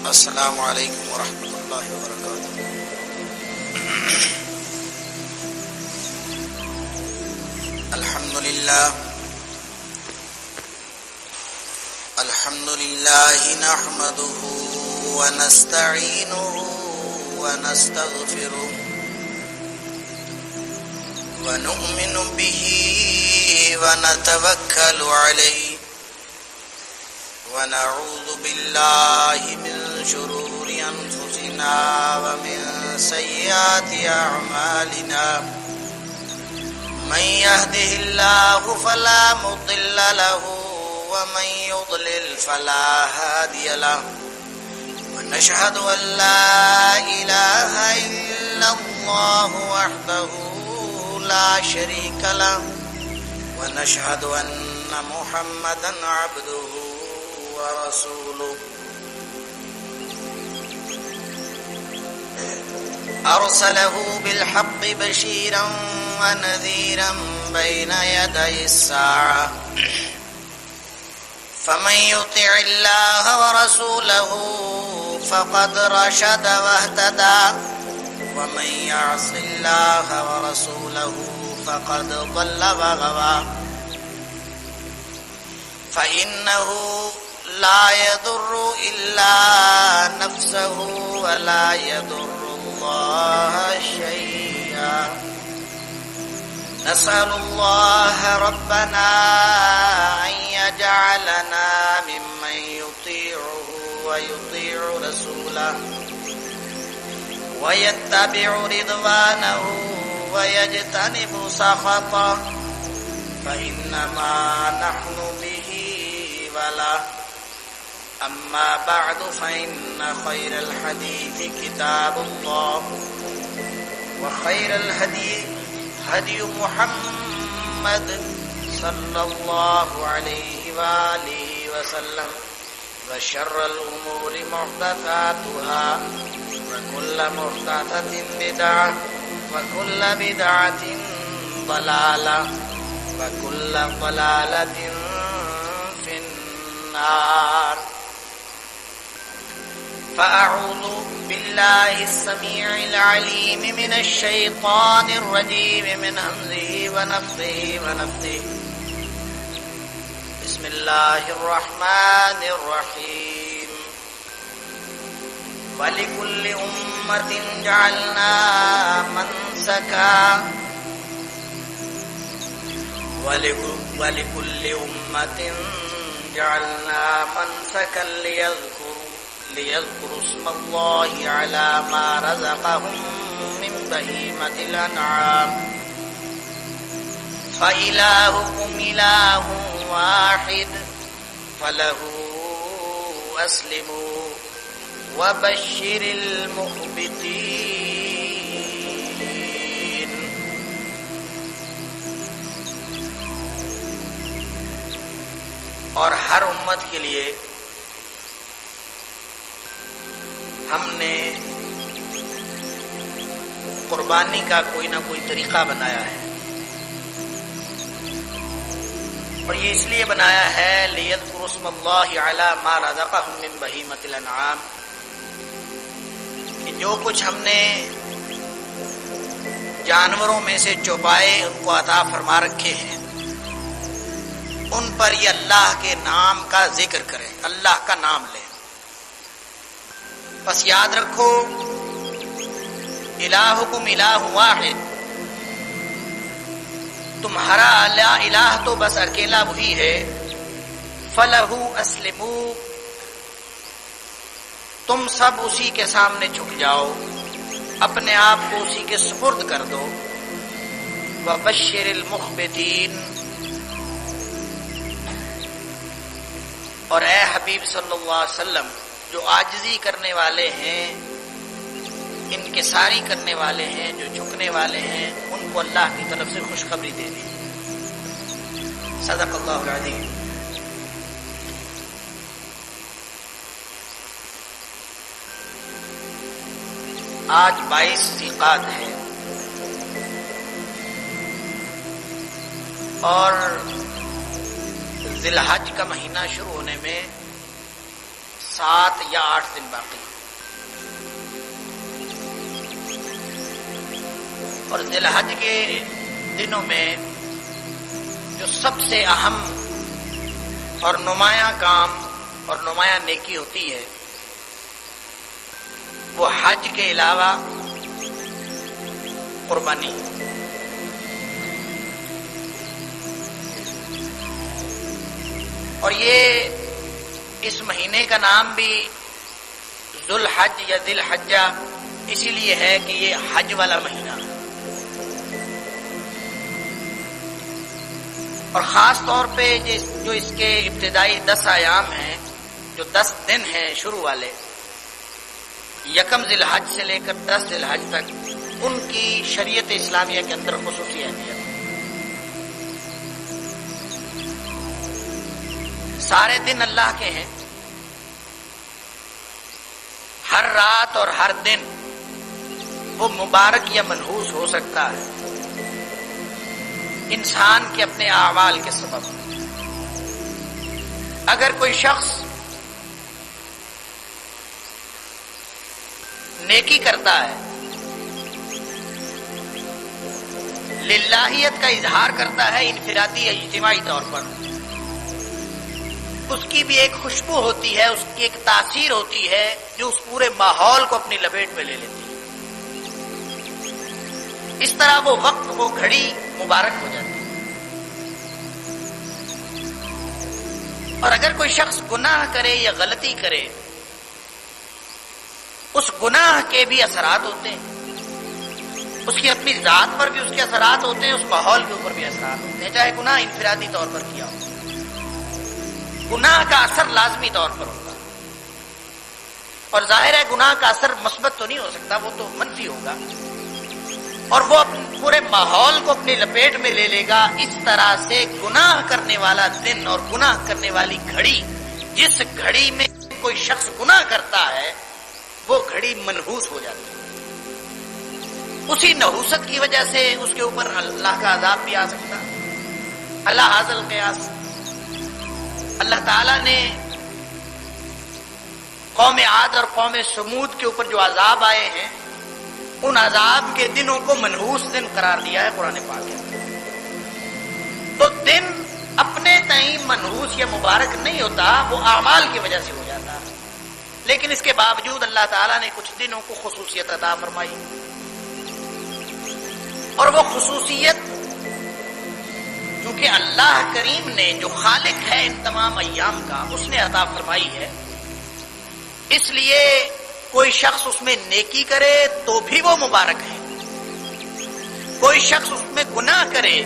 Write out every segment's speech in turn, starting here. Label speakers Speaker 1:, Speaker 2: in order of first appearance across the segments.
Speaker 1: السلام علیکم ورحمۃ اللہ وبرکاتہ۔ الحمد للہ نحمده ونستعینه ونستغفره ونؤمن به ونتوکل علیہ ونعوذ باللہ من شرور انفسنا ومن سیئات اعمالنا من يهده الله فلا مضل له ومن يضلل فلا هادي له ونشهد أن لا إله إلا الله وحده لا شريك له ونشهد أن محمدا عبده ورسوله أرسله بالحق بشيرا ونذيرا بين يدي الساعة فمن يطع الله ورسوله فقد رشد واهتدى ومن يعص الله ورسوله فقد ضل وغوى فإنه لا يضر إلا نفسه ولا يضر الله شيئا نسأل الله ربنا أن يجعلنا ممن يطيعه ويطيع رسوله ويتبع رضوانه ويجتنب سخطه فإنما نحن به وله أما بعد فإن خير الحديث كتاب الله وخير الهدي هدي محمد صلى الله عليه وآله وسلم وشر الأمور محدثاتها وكل محدثة بدعة وكل بدعة ضلالة وكل ضلالة في النار فأعوذ بالله السميع العليم من الشيطان الرجيم من همزه ونفثه بسم الله الرحمن الرحيم ولكل أمة جعلنا منسكا ولكل أمة جعلنا منسكا ليذكروا اسم الله على ما رزقهم من بهيمة الأنعام فإلهكم إله واحد فله أسلموا وبشر المخبتين۔ اور ہر امت کے لیے ہم نے قربانی کا کوئی نہ کوئی طریقہ بنایا ہے، اور یہ اس لیے بنایا ہے لِيَذْكُرُوا اسْمَ اللَّهِ عَلَى مَا رَزَقَهُم مِّن بَهِيمَةِ الْأَنْعَامِ، کہ جو کچھ ہم نے جانوروں میں سے چوپائے ان کو عطا فرما رکھے ہیں ان پر یہ اللہ کے نام کا ذکر کریں، اللہ کا نام لیں۔ بس یاد رکھو الہکم الہ واحد، تمہارا الہ تو بس اکیلا وہی ہے، فلہ اسلموا، تم سب اسی کے سامنے جھک جاؤ، اپنے آپ کو اسی کے سپرد کر دو، وبشر المخبتین، اور اے حبیب صلی اللہ علیہ وسلم جو عاجزی کرنے والے ہیں، انکساری کرنے والے ہیں، جو جھکنے والے ہیں، ان کو اللہ کی طرف سے خوشخبری دے دی۔ صدق اللہ العظیم۔ آج 22 ذیقعدہ ہے اور ذی الحج کا مہینہ شروع ہونے میں 7 یا 8 دن باقی ہیں۔ اور ذی الحج کے دنوں میں جو سب سے اہم اور نمایاں کام اور نمایاں نیکی ہوتی ہے وہ حج کے علاوہ قربانی۔ اور یہ اس مہینے کا نام بھی ذو الحج یا ذی الحجہ اسی لیے ہے کہ یہ حج والا مہینہ ہے۔ اور خاص طور پہ جو اس کے ابتدائی 10 ایام ہیں، جو 10 دن ہیں شروع والے، 1 ذی الحج سے لے کر 10 ذی الحج تک، ان کی شریعت اسلامیہ کے اندر خصوصی اہمیت ہے۔ سارے دن اللہ کے ہیں، ہر رات اور ہر دن وہ مبارک یا منحوس ہو سکتا ہے انسان کے اپنے اعمال کے سبب۔ اگر کوئی شخص نیکی کرتا ہے، للہیت کا اظہار کرتا ہے انفرادی یا اجتماعی طور پر، اس کی بھی ایک خوشبو ہوتی ہے، اس کی ایک تاثیر ہوتی ہے جو اس پورے ماحول کو اپنی لپیٹ میں لے لیتی ہے۔ اس طرح وہ وقت، وہ گھڑی مبارک ہو جاتی ہے۔ اور اگر کوئی شخص گناہ کرے یا غلطی کرے، اس گناہ کے بھی اثرات ہوتے ہیں، اس کی اپنی ذات پر بھی اس کے اثرات ہوتے ہیں، اس ماحول کے اوپر بھی اثرات ہوتے ہیں، چاہے گناہ انفرادی طور پر کیا ہو۔ گناہ کا اثر لازمی طور پر ہوگا، اور ظاہر ہے گناہ کا اثر مثبت تو نہیں ہو سکتا، وہ تو منفی ہوگا، اور وہ پورے ماحول کو اپنی لپیٹ میں لے لے گا۔ اس طرح سے گناہ کرنے والا دن اور گناہ کرنے والی گھڑی، جس گھڑی میں کوئی شخص گناہ کرتا ہے، وہ گھڑی منحوس ہو جاتی ہے۔ اسی نحوست کی وجہ سے اس کے اوپر اللہ کا عذاب بھی آ سکتا ہے۔ اللہ حاصل قیاس، اللہ تعالیٰ نے قوم عاد اور قوم سمود کے اوپر جو عذاب آئے ہیں، ان عذاب کے دنوں کو منحوس دن قرار دیا ہے قرآن پاک میں۔ تو دن اپنے تئیں منحوس یا مبارک نہیں ہوتا، وہ اعمال کی وجہ سے ہو جاتا ہے، لیکن اس کے باوجود اللہ تعالیٰ نے کچھ دنوں کو خصوصیت عطا فرمائی، اور وہ خصوصیت کیونکہ اللہ کریم نے، جو خالق ہے ان تمام ایام کا، اس نے عطا فرمائی ہے، اس لیے کوئی شخص اس میں نیکی کرے تو بھی وہ مبارک ہے، کوئی شخص اس میں گناہ کرے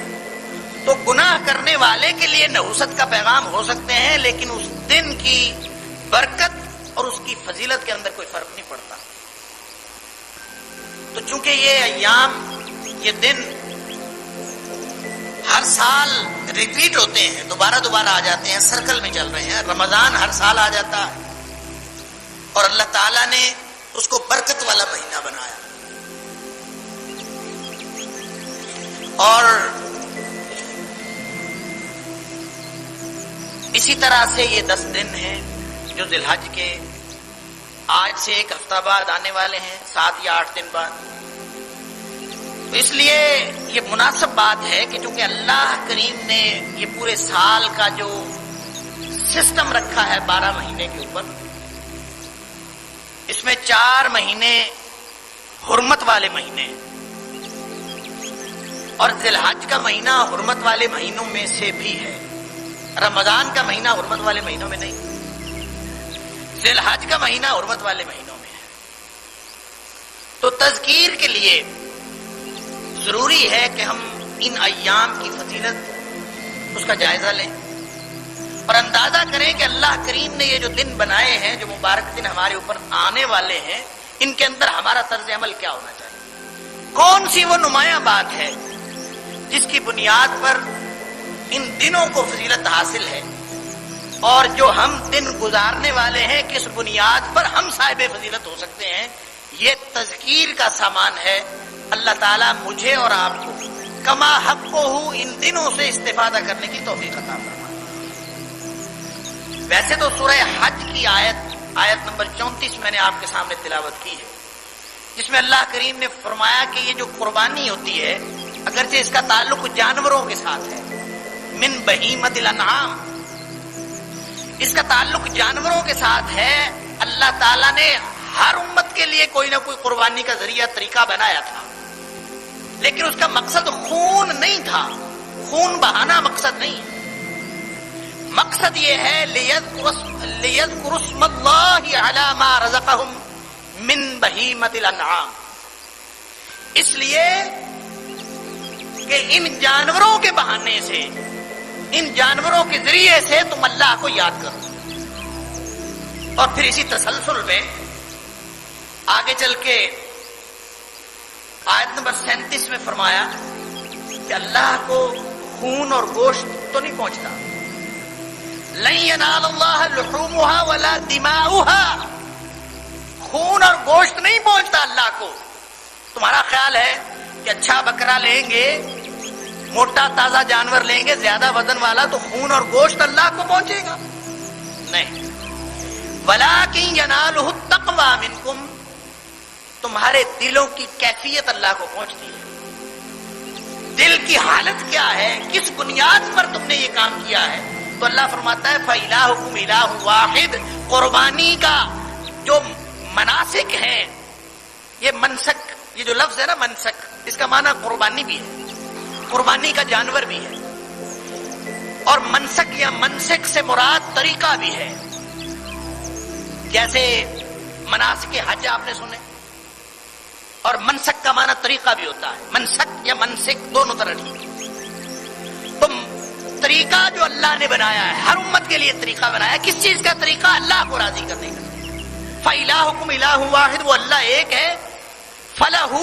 Speaker 1: تو گناہ کرنے والے کے لیے نحوست کا پیغام ہو سکتے ہیں، لیکن اس دن کی برکت اور اس کی فضیلت کے اندر کوئی فرق نہیں پڑتا۔ تو چونکہ یہ ایام، یہ دن ہر سال ریپیٹ ہوتے ہیں، دوبارہ آ جاتے ہیں، سرکل میں چل رہے ہیں، رمضان ہر سال آ جاتا ہے، اور اللہ تعالیٰ نے اس کو برکت والا مہینہ بنایا، اور اسی طرح سے یہ 10 دن ہیں جو ذی الحج کے آج سے 1 ہفتہ بعد آنے والے ہیں، 7 یا 8 دن بعد۔ تو اس لیے یہ مناسب بات ہے کہ چونکہ اللہ کریم نے یہ پورے سال کا جو سسٹم رکھا ہے 12 مہینے کے اوپر، اس میں 4 مہینے حرمت والے مہینے، اور ذی الحج کا مہینہ حرمت والے مہینوں میں سے بھی ہے۔ رمضان کا مہینہ حرمت والے مہینوں میں نہیں، ذی الحج کا مہینہ حرمت والے مہینوں میں ہے۔ تو تذکیر کے لیے ضروری ہے کہ ہم ان ایام کی فضیلت، اس کا جائزہ لیں، اور اندازہ کریں کہ اللہ کریم نے یہ جو دن بنائے ہیں، جو مبارک دن ہمارے اوپر آنے والے ہیں، ان کے اندر ہمارا طرز عمل کیا ہونا چاہیے، کون سی وہ نمایاں بات ہے جس کی بنیاد پر ان دنوں کو فضیلت حاصل ہے، اور جو ہم دن گزارنے والے ہیں کس بنیاد پر ہم صاحب فضیلت ہو سکتے ہیں۔ یہ تذکیر کا سامان ہے۔ اللہ تعالیٰ مجھے اور آپ کو کما حق کو ان دنوں سے استفادہ کرنے کی توفیق عطا فرمائے۔ ویسے تو سورہ حج کی آیت آیت نمبر 34 میں نے آپ کے سامنے تلاوت کی ہے، جس میں اللہ کریم نے فرمایا کہ یہ جو قربانی ہوتی ہے اگرچہ اس کا تعلق جانوروں کے ساتھ ہے، من بہیمۃ الانعام، اس کا تعلق جانوروں کے ساتھ ہے، اللہ تعالیٰ نے ہر امت کے لیے کوئی نہ کوئی قربانی کا ذریعہ طریقہ بنایا تھا، لیکن اس کا مقصد خون نہیں تھا، خون بہانا مقصد نہیں، مقصد یہ ہے لِيَذْكُرُوا اسْمَ اللَّهِ عَلَى مَا رَزَقَهُم مِّن بَهِيمَةِ الْأَنْعَامِ، اس لیے کہ ان جانوروں کے بہانے سے، ان جانوروں کے ذریعے سے تم اللہ کو یاد کرو۔ اور پھر اسی تسلسل میں آگے چل کے آیت نمبر 37 میں فرمایا کہ اللہ کو خون اور گوشت تو نہیں پہنچتا، لَن يَنَالَ اللَّهَ لُحُومُهَا وَلَا دِمَاؤُهَا، خون اور گوشت نہیں پہنچتا اللہ کو۔ تمہارا خیال ہے کہ اچھا بکرا لیں گے، موٹا تازہ جانور لیں گے زیادہ وزن والا تو خون اور گوشت اللہ کو پہنچے گا؟ نہیں، وَلَٰكِن يَنَالُهُ التَّقْوَىٰ مِنكُمْ، تمہارے دلوں کی کیفیت اللہ کو پہنچتی ہے، دل کی حالت کیا ہے، کس بنیاد پر تم نے یہ کام کیا ہے۔ تو اللہ فرماتا ہے فَإِلَٰهُكُمْ إِلَٰهٌ وَاحِدٌ، قربانی کا جو مناسک ہیں، یہ منسک، یہ جو لفظ ہے نا منسک، اس کا معنی قربانی بھی ہے، قربانی کا جانور بھی ہے، اور منسک یا منسک سے مراد طریقہ بھی ہے، جیسے مناسک حج آپ نے سنے، اور منسک کا معنی طریقہ بھی ہوتا ہے، منسک یا منسک دونوں طرح ٹھیک ہے۔ تو طریقہ جو اللہ نے بنایا ہے، ہر امت کے لیے طریقہ بنایا ہے، کس چیز کا طریقہ؟ اللہ کو راضی کرنے کا۔ فَإِلَٰهُكُمْ إِلَٰهٌ وَاحِدٌ، وہ اللہ ایک ہے، فَلَهُ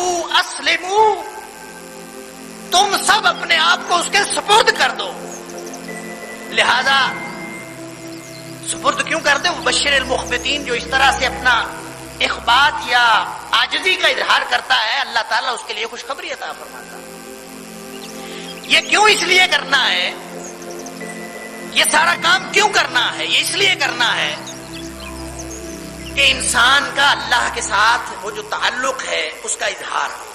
Speaker 1: أَسْلِمُوا، تم سب اپنے آپ کو اس کے سپرد کر دو۔ لہذا سپرد کیوں کرتے ہو؟ بشر المخبتین، جو اس طرح سے اپنا اخبات یا عاجزی کا اظہار کرتا ہے، اللہ تعالیٰ اس کے لیے خوشخبری عطا فرماتا ہے۔ یہ کیوں اس لیے کرنا ہے، یہ سارا کام کیوں کرنا ہے؟ یہ اس لیے کرنا ہے کہ انسان کا اللہ کے ساتھ وہ جو تعلق ہے اس کا اظہار ہو،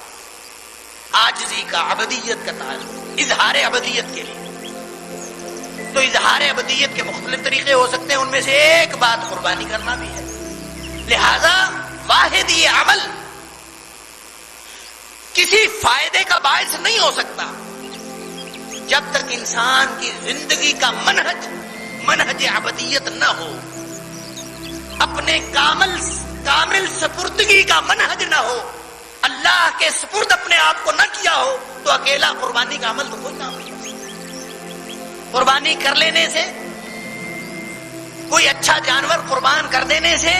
Speaker 1: عاجزی کا، عبدیت کا تعلق، اظہار عبدیت کے لیے۔ تو اظہار عبدیت کے مختلف طریقے ہو سکتے ہیں، ان میں سے ایک بات قربانی کرنا بھی ہے۔ لہذا واحد یہ عمل کسی فائدے کا باعث نہیں ہو سکتا جب تک انسان کی زندگی کا منہج عبدیت نہ ہو، اپنے کامل سپردگی کا منہج نہ ہو، اللہ کے سپرد اپنے آپ کو نہ کیا ہو، تو اکیلا قربانی کا عمل تو کوئی کام نہیں کر سکتا۔ قربانی کر لینے سے، کوئی اچھا جانور قربان کر دینے سے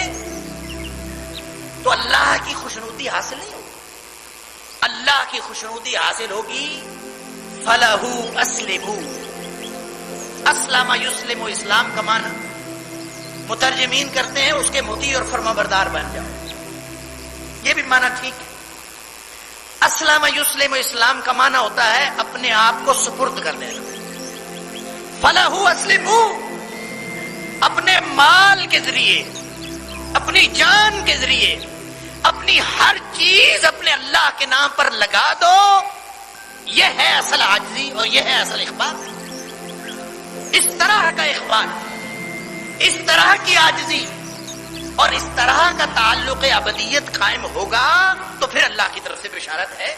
Speaker 1: تو اللہ کی خوشنودی حاصل نہیں ہوگی۔ اللہ کی خوشنودی حاصل ہوگی فَلَهُ أَسْلِمُوا، اسلم یسلم، اسلام کا معنی مترجمین کرتے ہیں اس کے مطیع اور فرمانبردار بن جاؤ، یہ بھی معنی ٹھیک ہے۔ اسلم یسلم، اسلام کا معنی ہوتا ہے اپنے آپ کو سپرد کر دینا۔ فَلَهُ أَسْلِمُوا، اپنے مال کے ذریعے، اپنی جان کے ذریعے، اپنی ہر چیز اپنے اللہ کے نام پر لگا دو، یہ ہے اصل عاجزی اور یہ ہے اصل اخبار۔ اس طرح کا اخبار، اس طرح کی عاجزی اور اس طرح کا تعلق ابدیت قائم ہوگا تو پھر اللہ کی طرف سے بشارت ہے۔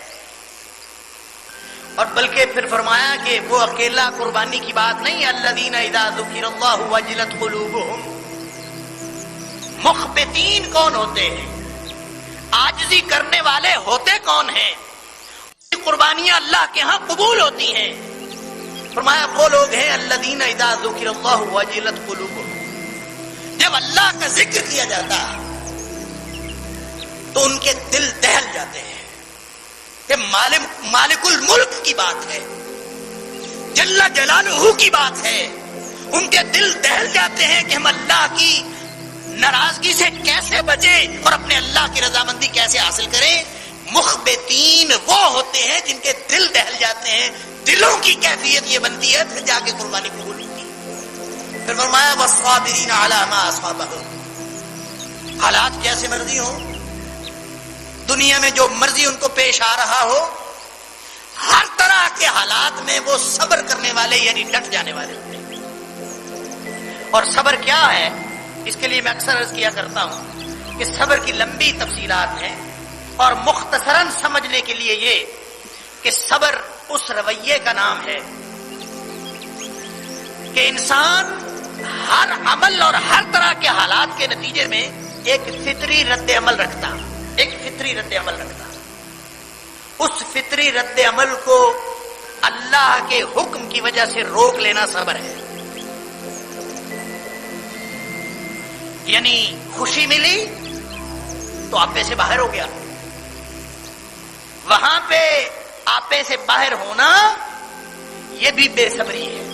Speaker 1: اور بلکہ پھر فرمایا کہ وہ اکیلا قربانی کی بات نہیں، الذین اذا ذکر اللہ وجلت قلوبہم، مخبتین کون ہوتے ہیں، عاجزی کرنے والے ہوتے کون ہیں، قربانیاں اللہ کے ہاں قبول ہوتی ہیں۔ فرمایا وہ لوگ ہیں الذین اذا ذکر اللہ وجلت قلوبہم، جب اللہ کا ذکر کیا جاتا ہے تو ان کے دل دہل جاتے ہیں کہ مالک الملک کی بات ہے، جل جلالہ کی بات ہے، ان کے دل دہل جاتے ہیں کہ ہم اللہ کی ناراضگی سے کیسے بچیں اور اپنے اللہ کی رضامندی کیسے حاصل کریں۔ مخبتین وہ ہوتے ہیں جن کے دل دہل جاتے ہیں، دلوں کی کیفیت یہ بنتی ہے، پھر جا کے قربانی قبول ہوتی ہے۔ پھر فرمایا والصابرین علی ما اصابہم، حالات جیسے مرضی ہوں، دنیا میں جو مرضی ان کو پیش آ رہا ہو، ہر طرح کے حالات میں وہ صبر کرنے والے یعنی ڈٹ جانے والے ہوتے ہیں۔ اور صبر کیا ہے، اس کے لیے میں اکثر عرض کیا کرتا ہوں کہ صبر کی لمبی تفصیلات ہیں، اور مختصراً سمجھنے کے لیے یہ کہ صبر اس رویے کا نام ہے کہ انسان ہر عمل اور ہر طرح کے حالات کے نتیجے میں ایک فطری رد عمل رکھتا، اس فطری رد عمل کو اللہ کے حکم کی وجہ سے روک لینا صبر ہے۔ یعنی خوشی ملی تو آپے سے باہر ہو گیا، وہاں پہ آپے سے باہر ہونا یہ بھی بے صبری ہے۔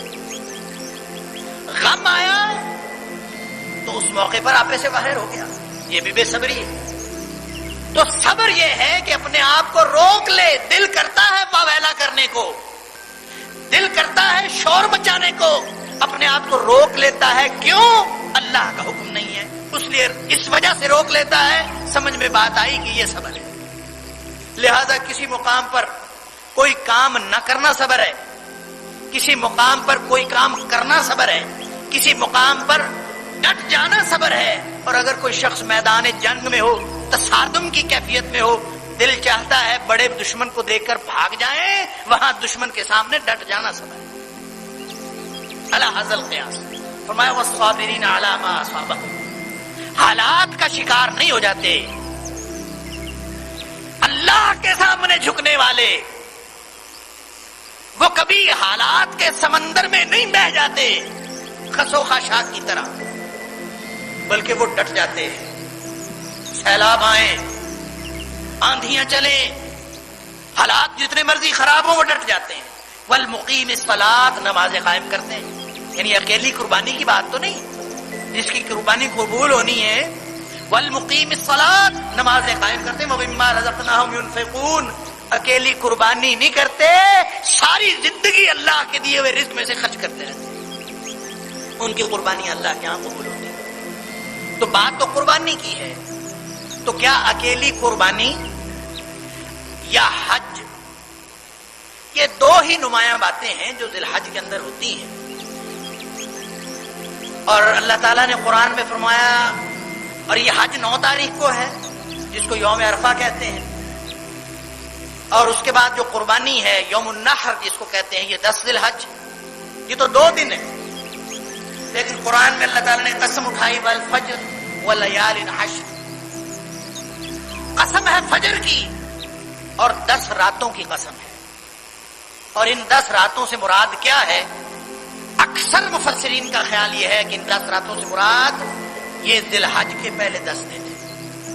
Speaker 1: غم آیا تو اس موقع پر آپے سے باہر ہو گیا، یہ بھی بے صبری ہے۔ تو صبر یہ ہے کہ اپنے آپ کو روک لے، دل کرتا ہے واویلا کرنے کو، دل کرتا ہے شور مچانے کو، اپنے آپ کو روک لیتا ہے، کیوں؟ اللہ کا حکم نہیں ہے، اس لیے اس وجہ سے روک لیتا ہے۔ سمجھ میں بات آئی کہ یہ صبر ہے۔ لہذا کسی مقام پر کوئی کام نہ کرنا صبر ہے، کسی مقام پر کوئی کام کرنا صبر ہے، کسی مقام پر ڈٹ جانا صبر ہے۔ اور اگر کوئی شخص میدان جنگ میں ہو، تصادم کی کیفیت میں ہو، دل چاہتا ہے بڑے دشمن کو دیکھ کر بھاگ جائیں، وہاں دشمن کے سامنے ڈٹ جانا صبر ہے۔ علی ھذا القیاس فرمایا والصابرین علی ما اصابہم، حالات کا شکار نہیں ہو جاتے، اللہ کے سامنے جھکنے والے وہ کبھی حالات کے سمندر میں نہیں بہہ جاتے خسو خاشاک کی طرح، بلکہ وہ ڈٹ جاتے ہیں۔ سیلاب آئیں، آندھیاں چلیں، حالات جتنے مرضی خراب ہوں وہ ڈٹ جاتے ہیں۔ والمقیم الصلاۃ، نمازیں قائم کرتے ہیں۔ یعنی اکیلی قربانی کی بات تو نہیں، جس کی قربانی قبول ہونی ہے والمقیم الصلاۃ، نمازیں قائم کرتے ہیں۔ ومما رزقناہم ينفقون، اکیلی قربانی نہیں کرتے، ساری زندگی اللہ کے دیے ہوئے رزق میں سے خرچ کرتے رہتے ہیں، ان کی قربانی اللہ کے ہاں قبول ہوتی ہے۔ تو بات تو قربانی کی ہے، تو کیا اکیلی قربانی یا حج، یہ دو ہی نمایاں باتیں ہیں جو ذی الحج کے اندر ہوتی ہیں؟ اور اللہ تعالیٰ نے قرآن میں فرمایا، اور یہ حج 9 تاریخ کو ہے جس کو یوم عرفہ کہتے ہیں، اور اس کے بعد جو قربانی ہے یوم النحر جس کو کہتے ہیں، یہ 10 ذی الحج، یہ تو 2 دن ہے۔ لیکن قرآن میں اللہ تعالیٰ نے قسم اٹھائی والفجر ولیال عشر، قسم ہے فجر کی اور 10 راتوں کی قسم ہے۔ اور ان 10 راتوں سے مراد کیا ہے؟ اکثر مفسرین کا خیال یہ ہے کہ ان 10 راتوں سے مراد یہ ذی الحج کے پہلے 10 دن ہیں۔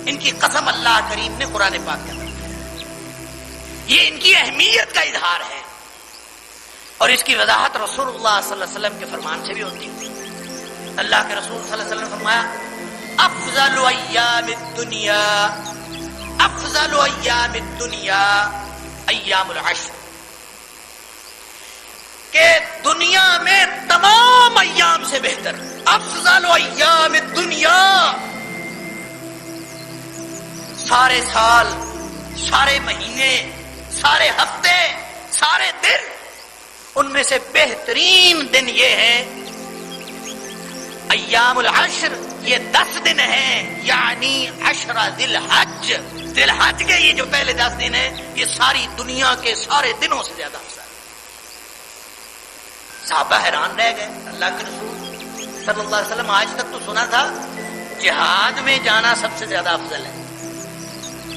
Speaker 1: ان کی قسم اللہ کریم نے قرآن پاک کے اندر، یہ ان کی اہمیت کا اظہار ہے، اور اس کی وضاحت رسول اللہ صلی اللہ علیہ وسلم کے فرمان سے بھی ہوتی ہے۔ اللہ کے رسول صلی اللہ علیہ وسلم نے فرمایا افضل ایام الدنیا، افضل ایام الدنیا ایام العشر، کہ دنیا میں تمام ایام سے بہتر، افضل ایام الدنیا، سارے سال، سارے مہینے، سارے ہفتے، سارے دن، ان میں سے بہترین دن یہ ہے ایام العشر، یہ 10 دن ہیں، یعنی 10 ذی الحج، ذی الحج کے یہ جو پہلے 10 دن ہیں، یہ ساری دنیا کے سارے دنوں سے زیادہ افضل۔ صحابہ حیران رہ گئے، اللہ کے رسول صلی اللہ علیہ وسلم، آج تک تو سنا تھا جہاد میں جانا سب سے زیادہ افضل ہے،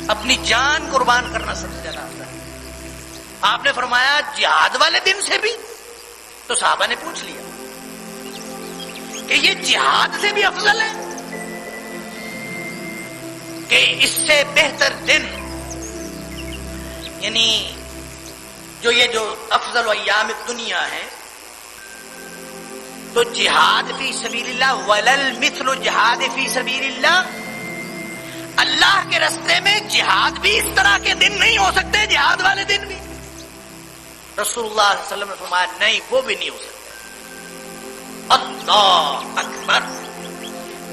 Speaker 1: اپنی جان قربان کرنا سب سے زیادہ افضل ہے، آپ نے فرمایا جہاد والے دن سے بھی؟ تو صحابہ نے پوچھ لیا کہ یہ جہاد سے بھی افضل ہے، کہ اس سے بہتر دن، یعنی یہ جو افضل ایام الدنیا ہے، تو جہاد فی سبیل اللہ ولل مثل جہاد فی سبیل اللہ، اللہ کے راستے میں جہاد بھی اس طرح کے دن نہیں ہو سکتے، جہاد والے دن بھی؟ رسول اللہ صلی اللہ علیہ وسلم نے فرمایا نہیں، وہ بھی نہیں ہو سکتے۔ اللہ اکبر،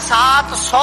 Speaker 1: 700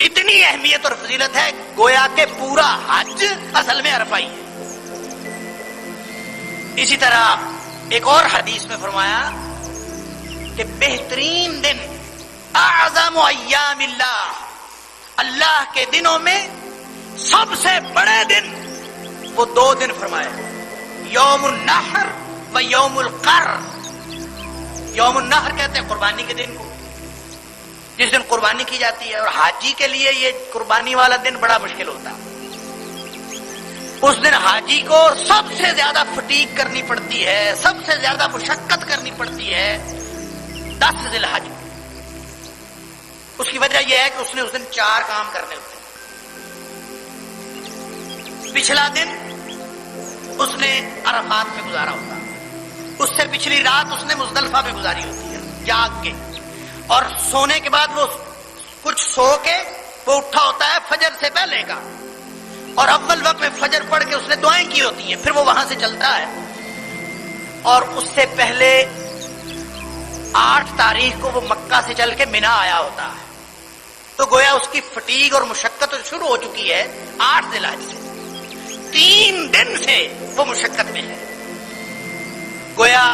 Speaker 1: اتنی اہمیت اور فضیلت ہے گویا کہ پورا حج اصل میں عرفہ ہی ہے. اسی طرح ایک اور حدیث میں فرمایا کہ بہترین دن اعظم ایام اللہ، اللہ کے دنوں میں سب سے بڑے دن وہ دو دن فرمائے، یوم النحر و یوم القر. یوم النحر کہتے ہیں قربانی کے دن کو، جس دن قربانی کی جاتی ہے، اور حاجی کے لیے یہ قربانی والا دن بڑا مشکل ہوتا ہے. اس دن حاجی کو سب سے زیادہ فٹیگ کرنی پڑتی ہے، سب سے زیادہ مشقت کرنی پڑتی ہے 10 ذی الحج. اس کی وجہ یہ ہے کہ اس نے اس دن 4 کام کرنے ہوتے ہیں. پچھلا دن اس نے عرفات میں گزارا ہوتا، اس سے پچھلی رات اس نے مزدلفہ میں گزاری ہوتی ہے جاگ کے، اور سونے کے بعد وہ کچھ سو کے وہ اٹھا ہوتا ہے فجر سے پہلے کا، اور اول وقت میں فجر پڑھ کے اس نے دعائیں کی ہوتی ہیں. پھر وہ وہاں سے چلتا ہے اور اس سے پہلے 8 تاریخ کو وہ مکہ سے چل کے مینا آیا ہوتا ہے. تو گویا اس کی فٹیگ اور مشقت شروع ہو چکی ہے 8 ذی الحج سے. 3 دن سے وہ مشقت میں ہے. گویا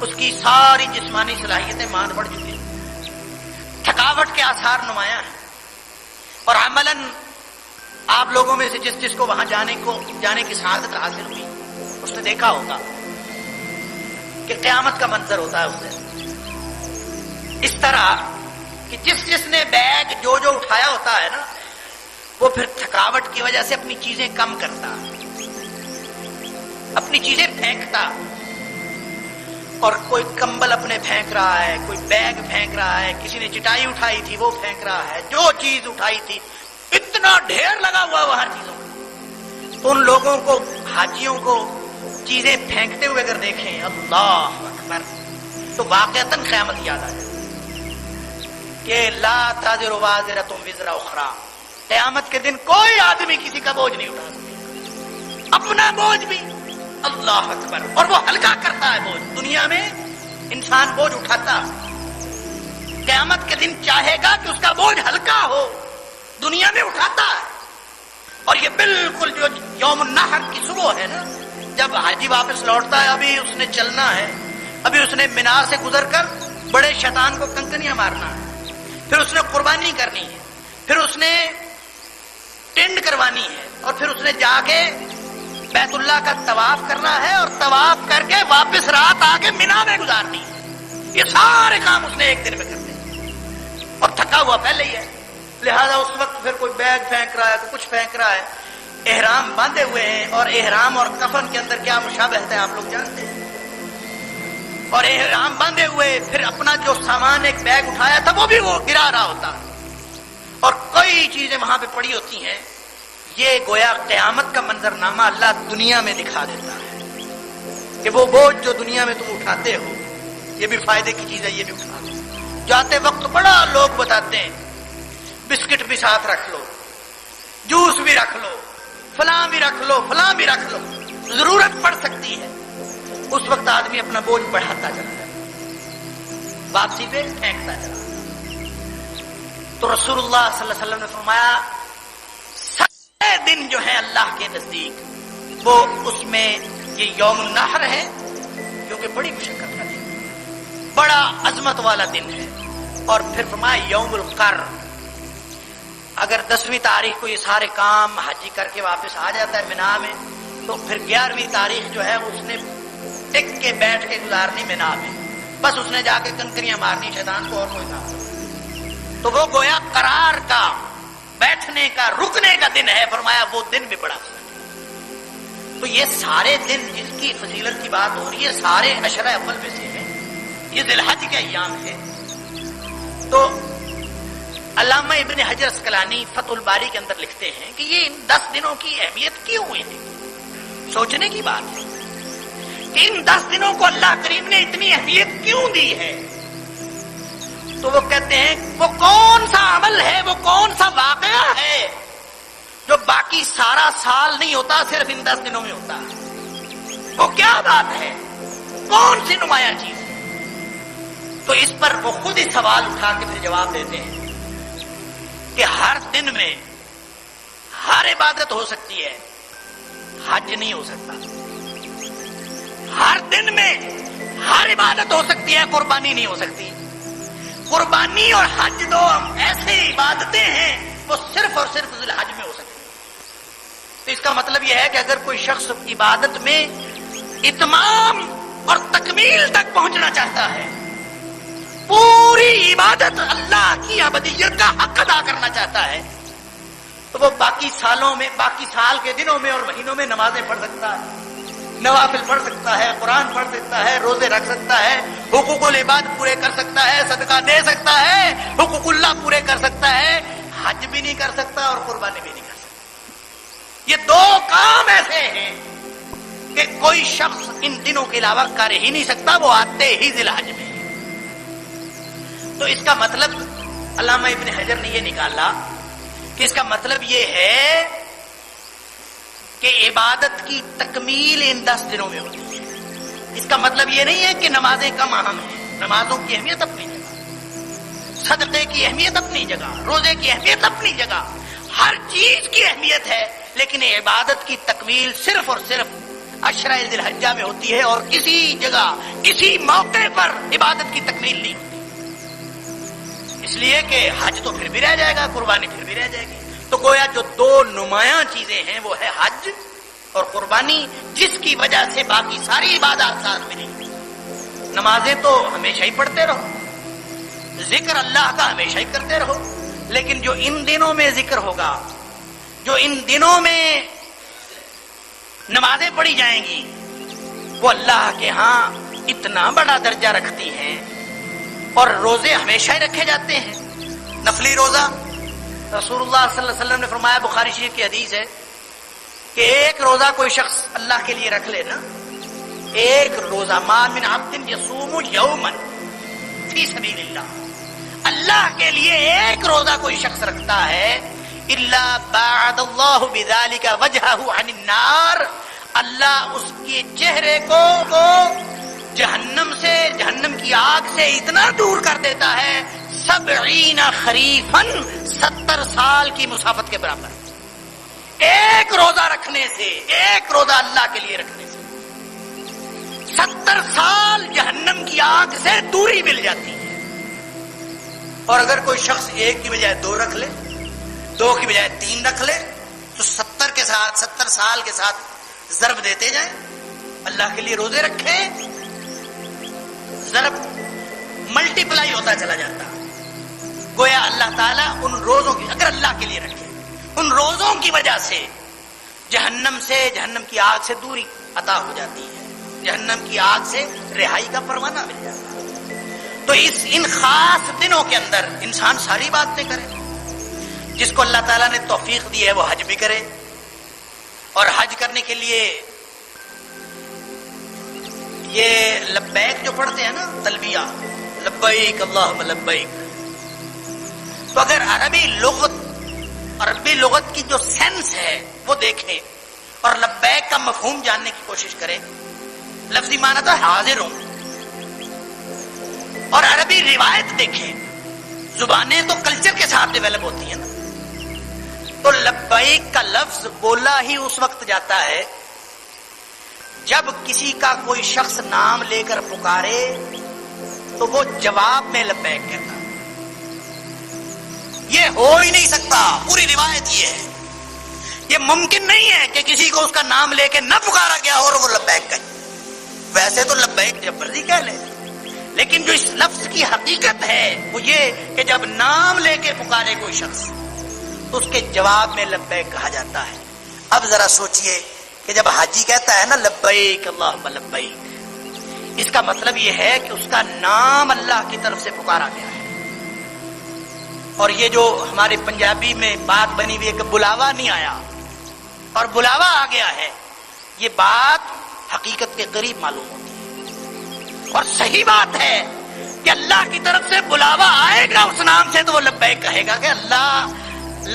Speaker 1: اس کی ساری جسمانی صلاحیتیں ماند پڑ چکی ہیں، تھکاوٹ کے آثار نمایاں ہیں. اور عملاً آپ لوگوں میں سے جس کو وہاں جانے کی سعادت حاصل ہوئی، اس نے دیکھا ہوگا کہ قیامت کا منظر ہوتا ہے اس دن اس طرح کہ جس نے بیگ جو اٹھایا ہوتا ہے نا، وہ پھر تھکاوٹ کی وجہ سے اپنی چیزیں کم کرتا، اپنی چیزیں پھینکتا. اور کوئی کمبل اپنے پھینک رہا ہے، کوئی بیگ پھینک رہا ہے، کسی نے چٹائی اٹھائی تھی وہ پھینک رہا ہے، جو چیز اٹھائی تھی اتنا ڈھیر لگا ہوا وہاں چیزوں کا. تو ان لوگوں کو، حاجیوں کو چیزیں پھینکتے ہوئے اگر دیکھیں اللہ اکبر، تو واقعتاً قیامت یاد آ جائے کہ لا تزر وازرۃ وزر اخری. قیامت کے دن کوئی آدمی کسی کا بوجھ نہیں اٹھا سکتا، اپنا بوجھ بھی. اللہ اکبر. اور وہ ہلکا کرتا ہے بوجھ. دنیا میں انسان بوجھ اٹھاتا، قیامت کے دن چاہے گا کہ اس کا بوجھ ہلکا ہو، دنیا میں اٹھاتا ہے. اور یہ بالکل جو یوم النحر کی صبح ہے نا، جب حاجی واپس لوٹتا ہے، ابھی اس نے چلنا ہے، ابھی اس نے مینار سے گزر کر بڑے شیطان کو کنکریاں مارنا ہے، پھر اس نے قربانی کرنی ہے، پھر اس نے ٹینڈ کروانی ہے، اور پھر اس نے جا کے بیت اللہ کا طواف کرنا ہے، اور طواف کر کے واپس رات آ کے مینا میں گزارنی ہے. یہ سارے کام اس نے ایک دن میں کرنے ہیں، اور تھکا ہوا پہلے ہی ہے. لہذا اس وقت پھر کوئی بیگ پھینک رہا ہے، کوئی کچھ پھینک رہا ہے. احرام باندھے ہوئے ہیں، اور احرام اور کفن کے اندر کیا مشابہت ہے آپ لوگ جانتے ہیں. اور احرام باندھے ہوئے پھر اپنا جو سامان ایک بیگ اٹھایا تھا وہ بھی وہ گرا رہا ہوتا ہے، اور کئی چیزیں وہاں پہ پڑی ہوتی ہیں. یہ گویا قیامت کا منظرنامہ اللہ دنیا میں دکھا دیتا ہے کہ وہ بوجھ جو دنیا میں تم اٹھاتے ہو، یہ بھی فائدے کی چیز ہے، یہ بھی اٹھا لو. جاتے وقت بڑا لوگ بتاتے ہیں بسکٹ بھی ساتھ رکھ لو، جوس بھی رکھ لو، فلاں بھی رکھ لو، فلاں بھی رکھ لو، ضرورت پڑ سکتی ہے. اس وقت آدمی اپنا بوجھ بڑھاتا چلا جاتا، واپسی پہ پھینکتا چلا. تو رسول اللہ صلی اللہ علیہ وسلم نے فرمایا سارے دن جو ہے اللہ کے نزدیک وہ اس میں یہ یوم النحر ہے، کیونکہ بڑی مشقت کا دن، بڑا عظمت والا دن ہے. اور پھر فرمایا یوم القر. اگر 10ویں تاریخ کو یہ سارے کام حاجی کر کے واپس آ جاتا ہے مینا میں، تو پھر 11ویں تاریخ جو ہے اس نے ٹک کے بیٹھ کے گزارنی مینا میں. بس اس نے جا کے کنکریاں مارنی شیطان کو، اور کوئی کام نہیں. تو وہ گویا قرار کا، بیٹھنے کا، رکنے کا دن ہے. فرمایا وہ دن بھی بڑا. تو یہ سارے دن جس کی فضیلت کی بات ہو رہی ہے، سارے عشرہ اول میں سے ہیں، یہ ذی الحج کے ایام ہے. تو علامہ ابن حجر اسقلانی فتح الباری کے اندر لکھتے ہیں کہ یہ ان 10 دنوں کی اہمیت کیوں ہوئی ہے. سوچنے کی بات ہے کہ ان 10 دنوں کو اللہ کریم نے اتنی اہمیت کیوں دی ہے. تو وہ کہتے ہیں وہ کون سا عمل ہے، وہ کون سا واقعہ ہے جو باقی سارا سال نہیں ہوتا، صرف ان 10 دنوں میں ہوتا ہے. وہ کیا بات ہے، کون سی نمایاں چیز ہے. تو اس پر وہ خود ہی سوال اٹھا کے پھر جواب دیتے ہیں کہ ہر دن میں ہر عبادت ہو سکتی ہے، حج نہیں ہو سکتا. ہر دن میں ہر عبادت ہو سکتی ہے، قربانی نہیں ہو سکتی. قربانی اور حج دو ایسے عبادتیں ہیں وہ صرف اور صرف ذی الحج میں ہو سکتی ہیں. تو اس کا مطلب یہ ہے کہ اگر کوئی شخص عبادت میں اتمام اور تکمیل تک پہنچنا چاہتا ہے، پوری عبادت اللہ کی عبودیت کا حق ادا کرنا چاہتا ہے، تو وہ باقی سالوں میں، باقی سال کے دنوں میں اور مہینوں میں نمازیں پڑھ سکتا ہے، نوافل پڑھ سکتا ہے، قرآن پڑھ سکتا ہے، روزے رکھ سکتا ہے، حقوق العباد پورے کر سکتا ہے، صدقہ دے سکتا ہے، حقوق اللہ پورے کر سکتا ہے، حج بھی نہیں کر سکتا اور قربانی بھی نہیں کر سکتا. یہ دو کام ایسے ہیں کہ کوئی شخص ان دنوں کے علاوہ کر ہی نہیں سکتا، وہ آتے ہی ذی الحج میں. تو اس کا مطلب علامہ ابن حجر نے یہ نکالا کہ اس کا مطلب یہ ہے کہ عبادت کی تکمیل ان 10 دنوں میں ہوتی ہے. اس کا مطلب یہ نہیں ہے کہ نمازیں کم اہم ہیں، نمازوں کی اہمیت اپنی جگہ، صدقے کی اہمیت اپنی جگہ، روزے کی اہمیت اپنی جگہ، ہر چیز کی اہمیت ہے، لیکن عبادت کی تکمیل صرف اور صرف عشرہ ذی الحجہ میں ہوتی ہے اور کسی جگہ کسی موقع پر عبادت کی تکمیل نہیں ہوتی. اس لیے کہ حج تو پھر بھی رہ جائے گا، قربانی پھر بھی رہ جائے گی. تو گویا جو دو نمایاں چیزیں ہیں وہ ہے حج اور قربانی، جس کی وجہ سے باقی ساری عبادات ساتھ ملیں. نمازیں تو ہمیشہ ہی پڑھتے رہو، ذکر اللہ کا ہمیشہ ہی کرتے رہو، لیکن جو ان دنوں میں ذکر ہوگا، جو ان دنوں میں نمازیں پڑھی جائیں گی، وہ اللہ کے ہاں اتنا بڑا درجہ رکھتی ہیں. اور روزے ہمیشہ ہی رکھے جاتے ہیں. نفلی روزہ رسول اللہ صلی اللہ علیہ وسلم نے فرمایا، بخاری شریف کی حدیث ہے کہ ایک روزہ کوئی شخص اللہ کے لیے رکھ لے نا، ایک روزہ، ما من عبد یصوم یوما فی سبیل اللہ، اللہ کے لیے ایک روزہ کوئی شخص رکھتا ہے، الا بعد اللہ بذلک وجہہ عن النار، اللہ اس کے چہرے کو جہنم سے، جہنم کی آگ سے اتنا دور کر دیتا ہے 70 خریفاً، 70 سال کی مسافت کے برابر. ایک روزہ رکھنے سے، ایک روزہ اللہ کے لیے رکھنے سے 70 سال جہنم کی آگ سے دوری مل جاتی ہے. اور اگر کوئی شخص ایک کی بجائے 2 رکھ لے، 2 کی بجائے 3 رکھ لے، تو 70 کے ساتھ، 70 سال کے ساتھ ضرب دیتے جائیں. اللہ کے لیے روزے رکھے، ضرب ملٹی پلائی ہوتا چلا جاتا. گویا اللہ تعالیٰ ان روزوں کی، اگر اللہ کے لیے رکھے، ان روزوں کی وجہ سے جہنم سے، جہنم کی آگ سے دوری عطا ہو جاتی ہے، جہنم کی آگ سے رہائی کا پروانہ مل جاتا ہے. تو ان خاص دنوں کے اندر انسان ساری باتیں کرے. جس کو اللہ تعالیٰ نے توفیق دی ہے وہ حج بھی کرے، اور حج کرنے کے لیے یہ لبیک جو پڑھتے ہیں نا، تلبیہ، لبیک اللہم لبیک، تو اگر عربی لغت کی جو سینس ہے وہ دیکھیں اور لبیک کا مفہوم جاننے کی کوشش کریں. لفظی معنی تو حاضر ہوں، اور عربی روایت دیکھیں. زبانیں تو کلچر کے ساتھ ڈیولپ ہوتی ہیں نا، تو لبیک کا لفظ بولا ہی اس وقت جاتا ہے جب کسی کا کوئی شخص نام لے کر پکارے تو وہ جواب میں لبیک کہتا. یہ ہو ہی نہیں سکتا، پوری روایت یہ ہے، یہ ممکن نہیں ہے کہ کسی کو اس کا نام لے کے نہ پکارا گیا ہو اور وہ لبیک کہے. ویسے تو لبیک جب مرضی کہہ لے، لیکن جو اس لفظ کی حقیقت ہے وہ یہ کہ جب نام لے کے پکارے کوئی شخص تو اس کے جواب میں لبیک کہا جاتا ہے. اب ذرا سوچئے کہ جب حاجی کہتا ہے نا لبیک اللہم لبیک، اس کا مطلب یہ ہے کہ اس کا نام اللہ کی طرف سے پکارا گیا ہے. اور یہ جو ہمارے پنجابی میں بات بنی ہوئی ہے کہ بلاوا نہیں آیا اور بلاوا آ گیا ہے، یہ بات حقیقت کے قریب معلوم ہوتی ہے. اور صحیح بات ہے کہ اللہ کی طرف سے بلاوا آئے گا اس نام سے تو وہ لبیک کہے گا کہ اللہ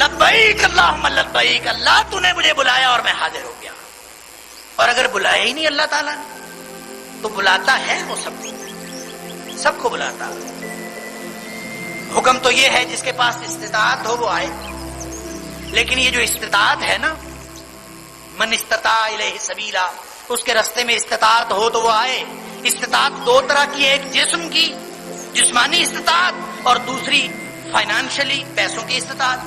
Speaker 1: لبیک اللہم لبیک، اللہ تو نے مجھے بلایا اور میں حاضر ہو گیا. اور اگر بلایا ہی نہیں اللہ تعالیٰ نے تو بلاتا ہے وہ سب کو بلاتا. حکم تو یہ ہے جس کے پاس استطاعت ہو وہ آئے، لیکن یہ جو استطاعت ہے نا، من استطاع الیہ سبیلا، اس کے راستے میں استطاعت ہو تو وہ آئے۔ استطاعت دو طرح کی ہے، ایک جسم کی جسمانی استطاعت اور دوسری فائنانشلی پیسوں کی استطاعت،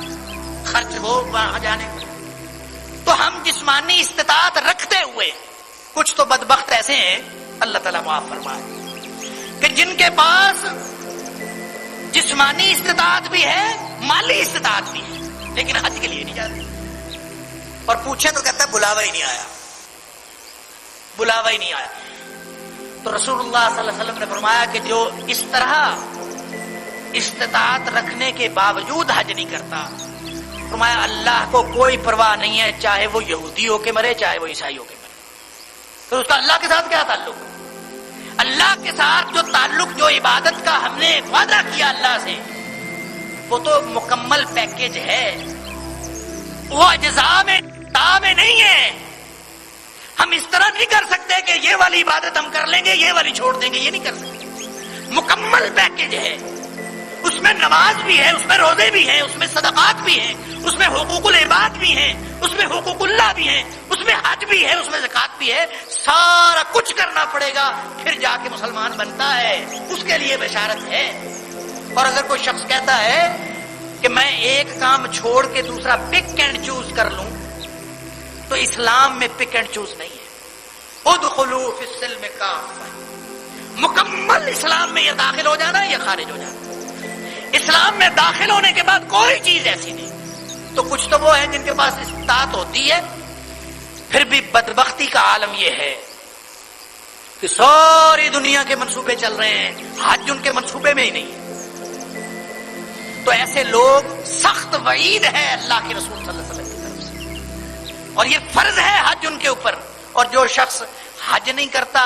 Speaker 1: خرچ ہو وہاں جانے کو۔ تو ہم جسمانی استطاعت رکھتے ہوئے کچھ تو بدبخت ایسے ہیں، اللہ تعالیٰ معاف فرمائے، کہ جن کے پاس جسمانی استطاعت بھی ہے، مالی استطاعت بھی ہے، لیکن حج کے لیے نہیں جاتے، اور پوچھیں تو کہتا ہے بلاوا ہی نہیں آیا، بلاوا ہی نہیں آیا۔ تو رسول اللہ صلی اللہ علیہ وسلم نے فرمایا کہ جو اس طرح استطاعت رکھنے کے باوجود حج نہیں کرتا، فرمایا اللہ کو کوئی پرواہ نہیں ہے، چاہے وہ یہودی ہو کے مرے چاہے وہ عیسائی ہو کے مرے۔ تو اس کا اللہ کے ساتھ کیا تعلق؟ اللہ کے ساتھ جو تعلق، جو عبادت کا ہم نے وعدہ کیا اللہ سے، وہ تو مکمل پیکج ہے، وہ اجزاء میں نہیں ہے۔ ہم اس طرح نہیں کر سکتے کہ یہ والی عبادت ہم کر لیں گے یہ والی چھوڑ دیں گے، یہ نہیں کر سکتے۔ مکمل پیکج ہے، اس میں نماز بھی ہے، اس میں روزے بھی ہیں، اس میں صدقات بھی ہیں، اس میں حقوق العباد بھی ہیں، اس میں حقوق اللہ بھی ہیں، اس میں حج بھی ہے، اس میں زکات بھی ہے، سارا کچھ کرنا پڑے گا، پھر جا کے مسلمان بنتا ہے، اس کے لیے بشارت ہے۔ اور اگر کوئی شخص کہتا ہے کہ میں ایک کام چھوڑ کے دوسرا پک اینڈ چوز کر لوں، تو اسلام میں پک اینڈ چوز نہیں ہے۔ ادخلوا فی السلم کافہ، مکمل اسلام میں یہ داخل ہو جانا ہے یا خارج ہو جانا۔ اسلام میں داخل ہونے کے بعد کوئی چیز ایسی نہیں۔ تو کچھ تو وہ ہیں جن کے پاس استطاعت ہوتی ہے، پھر بھی بدبختی کا عالم یہ ہے کہ ساری دنیا کے منصوبے چل رہے ہیں، حج ان کے منصوبے میں ہی نہیں ہے۔ تو ایسے لوگ سخت وعید ہے اللہ کے رسول صلی اللہ علیہ وسلم کی طرف سے، اور یہ فرض ہے حج ان کے اوپر۔ اور جو شخص حج نہیں کرتا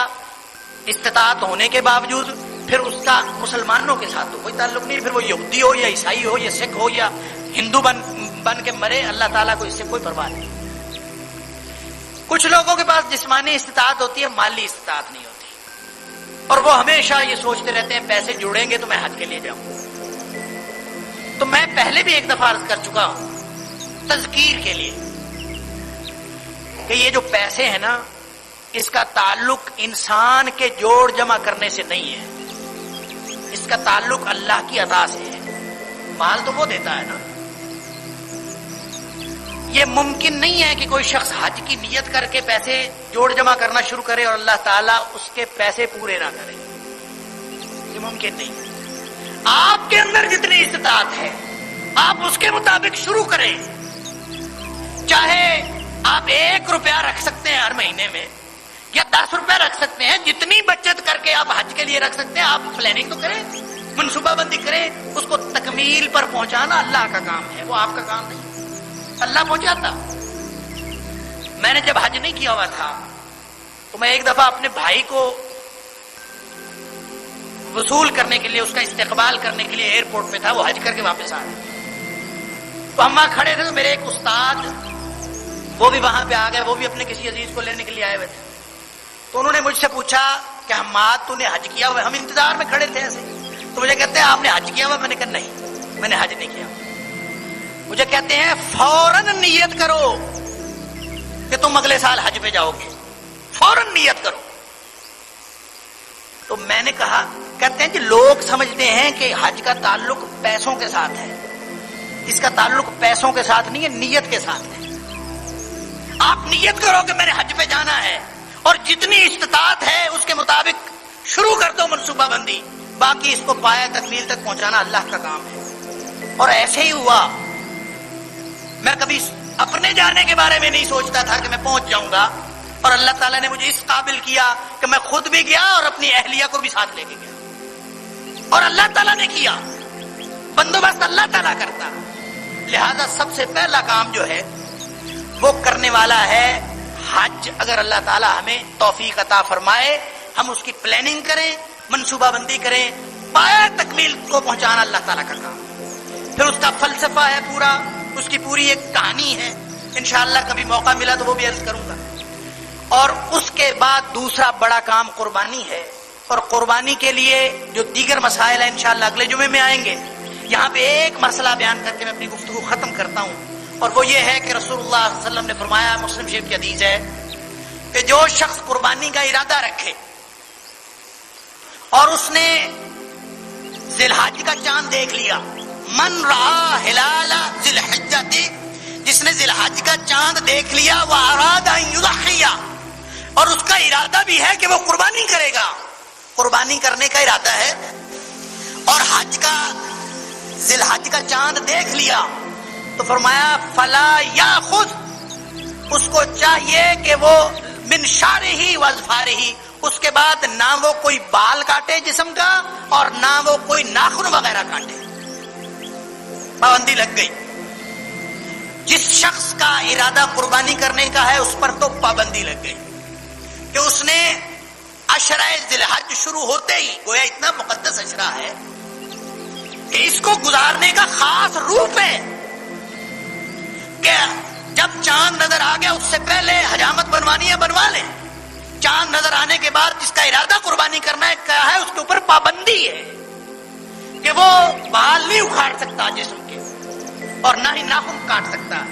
Speaker 1: استطاعت ہونے کے باوجود، پھر اس کا مسلمانوں کے ساتھ تو کوئی تعلق نہیں، پھر وہ یہودی ہو یا عیسائی ہو یا سکھ ہو یا ہندو بن کے مرے، اللہ تعالیٰ کو اس سے کوئی پرواہ نہیں۔ کچھ لوگوں کے پاس جسمانی استطاعت ہوتی ہے، مالی استطاعت نہیں ہوتی، اور وہ ہمیشہ یہ سوچتے رہتے ہیں پیسے جڑیں گے تو میں حج کے لیے جاؤں۔ تو میں پہلے بھی ایک دفعہ عرض کر چکا ہوں تذکیر کے لیے کہ یہ جو پیسے ہیں نا، اس کا تعلق انسان کے جوڑ جمع کرنے سے نہیں ہے، اس کا تعلق اللہ کی عطا سے ہے۔ مال تو وہ دیتا ہے نا۔ یہ ممکن نہیں ہے کہ کوئی شخص حج کی نیت کر کے پیسے جوڑ جمع کرنا شروع کرے اور اللہ تعالیٰ اس کے پیسے پورے نہ کرے، یہ ممکن نہیں ہے۔ آپ کے اندر جتنی استطاعت ہے آپ اس کے مطابق شروع کریں، چاہے آپ 1 روپیہ رکھ سکتے ہیں ہر مہینے میں، یا 10 روپے رکھ سکتے ہیں، جتنی بچت کر کے آپ حج کے لیے رکھ سکتے ہیں۔ آپ پلاننگ تو کریں، منصوبہ بندی کریں، اس کو تکمیل پر پہنچانا اللہ کا کام ہے، وہ آپ کا کام نہیں۔ اللہ پہنچاتا۔ میں نے جب حج نہیں کیا ہوا تھا تو میں ایک دفعہ اپنے بھائی کو وصول کرنے کے لیے، اس کا استقبال کرنے کے لیے ایئرپورٹ پہ تھا، وہ حج کر کے واپس آ گئے۔ تو ہم وہاں کھڑے تھے تو میرے ایک استاد وہ بھی وہاں پہ آ گئے، وہ بھی اپنے کسی عزیز کو لینے کے لیے آئے ہوئے تھے۔ تو انہوں نے مجھ سے پوچھا کہ حماد تو نے حج کیا ہوا ہے؟ ہم انتظار میں کھڑے تھے ایسے، تو مجھے کہتے ہیں آپ نے حج کیا ہوا؟ میں نے کہا نہیں، میں نے حج نہیں کیا۔ مجھے کہتے ہیں فوراً نیت کرو کہ تم اگلے سال حج پہ جاؤ گے، فوراً نیت کرو۔ تو میں نے کہا، کہتے ہیں کہ لوگ سمجھتے ہیں کہ حج کا تعلق پیسوں کے ساتھ ہے، اس کا تعلق پیسوں کے ساتھ نہیں ہے، نیت کے ساتھ ہے۔ آپ نیت کرو کہ میں نے حج پہ جانا ہے، اور جتنی استطاعت ہے اس کے مطابق شروع کر دو منصوبہ بندی، باقی اس کو پایہ تکمیل تک پہنچانا اللہ کا کام ہے۔ اور ایسے ہی ہوا، میں کبھی اپنے جانے کے بارے میں نہیں سوچتا تھا کہ میں پہنچ جاؤں گا، اور اللہ تعالیٰ نے مجھے اس قابل کیا کہ میں خود بھی گیا اور اپنی اہلیہ کو بھی ساتھ لے کے گیا، اور اللہ تعالیٰ نے کیا، بندوبست اللہ تعالیٰ کرتا۔ لہذا سب سے پہلا کام جو ہے وہ کرنے والا ہے حج۔ اگر اللہ تعالیٰ ہمیں توفیق عطا فرمائے، ہم اس کی پلاننگ کریں، منصوبہ بندی کریں، پایہ تکمیل کو پہنچانا اللہ تعالیٰ کا کام۔ پھر اس کا فلسفہ ہے پورا، اس کی پوری ایک کہانی ہے، انشاءاللہ کبھی موقع ملا تو وہ بھی عرض کروں گا۔ اور اس کے بعد دوسرا بڑا کام قربانی ہے، اور قربانی کے لیے جو دیگر مسائل ہیں انشاءاللہ اگلے جمعے میں آئیں گے۔ یہاں پہ ایک مسئلہ بیان کر کے میں اپنی گفتگو ختم کرتا ہوں، اور وہ یہ ہے کہ رسول اللہ صلی اللہ علیہ وسلم نے فرمایا، مسلم شریف کی حدیث ہے کہ جو شخص قربانی کا ارادہ رکھے اور اس نے ذی الحج کا چاند دیکھ لیا، من رعا ہلال ذی الحجہ، جس نے ذی الحج کا چاند دیکھ لیا، واراد ان یضحی، اور اس کا ارادہ بھی ہے کہ وہ قربانی کرے گا، قربانی کرنے کا ارادہ ہے، اور حج کا ذی الحج کا چاند دیکھ لیا، تو فرمایا فلا یاخذ، اس کو چاہیے کہ وہ من شعرہ واظفارہ، اس کے بعد نہ وہ کوئی بال کاٹے جسم کا اور نہ وہ کوئی ناخن وغیرہ کاٹے، پابندی لگ گئی۔ جس شخص کا ارادہ قربانی کرنے کا ہے اس پر تو پابندی لگ گئی کہ اس نے عشرہ ذی الحج شروع ہوتے ہی، گویا اتنا مقدس عشرہ ہے کہ اس کو گزارنے کا خاص روپ ہے کہ جب چاند نظر آ گیا اس سے پہلے حجامت بنوانی ہے بنوا لیں، چاند نظر آنے کے بعد جس کا ارادہ قربانی کرنا ہے کیا ہے، اس کے اوپر پابندی ہے کہ وہ بال نہیں اکھاڑ سکتا جسم کے، اور نہ ہی ناخن کاٹ سکتا ہے۔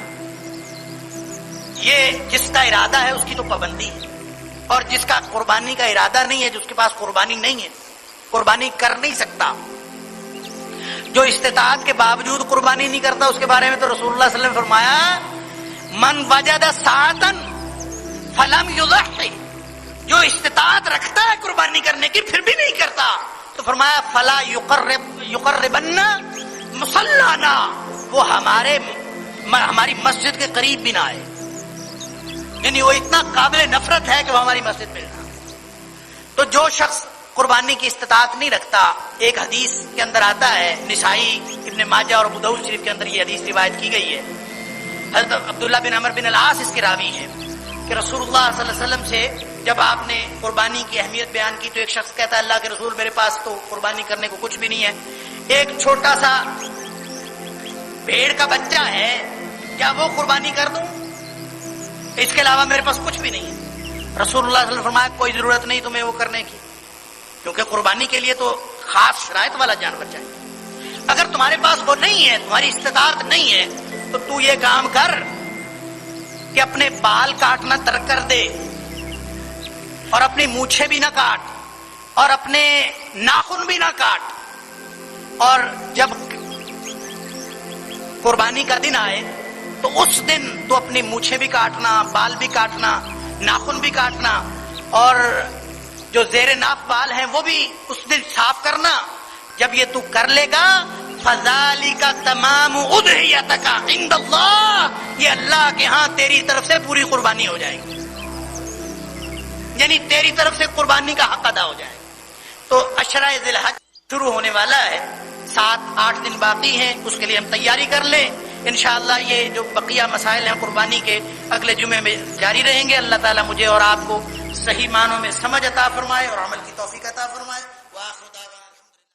Speaker 1: یہ جس کا ارادہ ہے اس کی تو پابندی ہے، اور جس کا قربانی کا ارادہ نہیں ہے، جس کے پاس قربانی نہیں ہے، قربانی کر نہیں سکتا، جو استطاعت کے باوجود قربانی نہیں کرتا، اس کے بارے میں تو رسول اللہ صلی اللہ علیہ وسلم نے فرمایا من وجد ساعتن فلم یضحی، جو استطاعت رکھتا ہے قربانی کرنے کی پھر بھی نہیں کرتا، تو فرمایا فلا یقربن مصلانا، وہ ہماری مسجد کے قریب بھی نہ آئے، یعنی وہ اتنا قابل نفرت ہے کہ وہ ہماری مسجد میں نہ۔ تو جو شخص قربانی کی استطاعت نہیں رکھتا، ایک حدیث کے اندر آتا ہے، نسائی، ابن ماجہ اور ابو داؤد شریف کے اندر یہ حدیث روایت کی گئی ہے، حضرت عبداللہ بن عمر بن العاص اس کی راوی ہے کہ رسول اللہ صلی اللہ علیہ وسلم سے جب آپ نے قربانی کی اہمیت بیان کی تو ایک شخص کہتا ہے اللہ کے رسول میرے پاس تو قربانی کرنے کو کچھ بھی نہیں ہے، ایک چھوٹا سا بھیڑ کا بچہ ہے، کیا وہ قربانی کر دوں؟ اس کے علاوہ میرے پاس کچھ بھی نہیں ہے۔ رسول اللہ صلی اللہ علیہ وسلم نے فرمایا کوئی ضرورت نہیں تمہیں وہ کرنے کی، کیونکہ قربانی کے لیے تو خاص شرائط والا جانور چاہیے۔ اگر تمہارے پاس وہ نہیں ہے، تمہاری استطاعت نہیں ہے، تو تو یہ کام کر کہ اپنے بال کاٹنا ترک کر دے، اور اپنی مونچھیں بھی نہ کاٹ، اور اپنے ناخن بھی نہ کاٹ، اور جب قربانی کا دن آئے تو اس دن تو اپنی مونچھیں بھی کاٹنا، بال بھی کاٹنا، ناخن بھی کاٹنا، اور جو زیر ناف بال ہیں وہ بھی اس دن صاف کرنا۔ جب یہ تو کر لے گا فذالک تمام اضحیتک عند اللہ، یہ اللہ کے ہاں تیری طرف سے پوری قربانی ہو جائے گی، یعنی تیری طرف سے قربانی کا حق ادا ہو جائے گا۔ تو عشرہ ذی الحج شروع ہونے والا ہے، 7-8 دن باقی ہیں، اس کے لیے ہم تیاری کر لیں۔ انشاءاللہ یہ جو بقیہ مسائل ہیں قربانی کے اگلے جمعے میں جاری رہیں گے۔ اللہ تعالیٰ مجھے اور آپ کو صحیح معنوں میں سمجھ عطا فرمائے اور عمل کی توفیق عطا فرمائے۔ وآخر دعوانا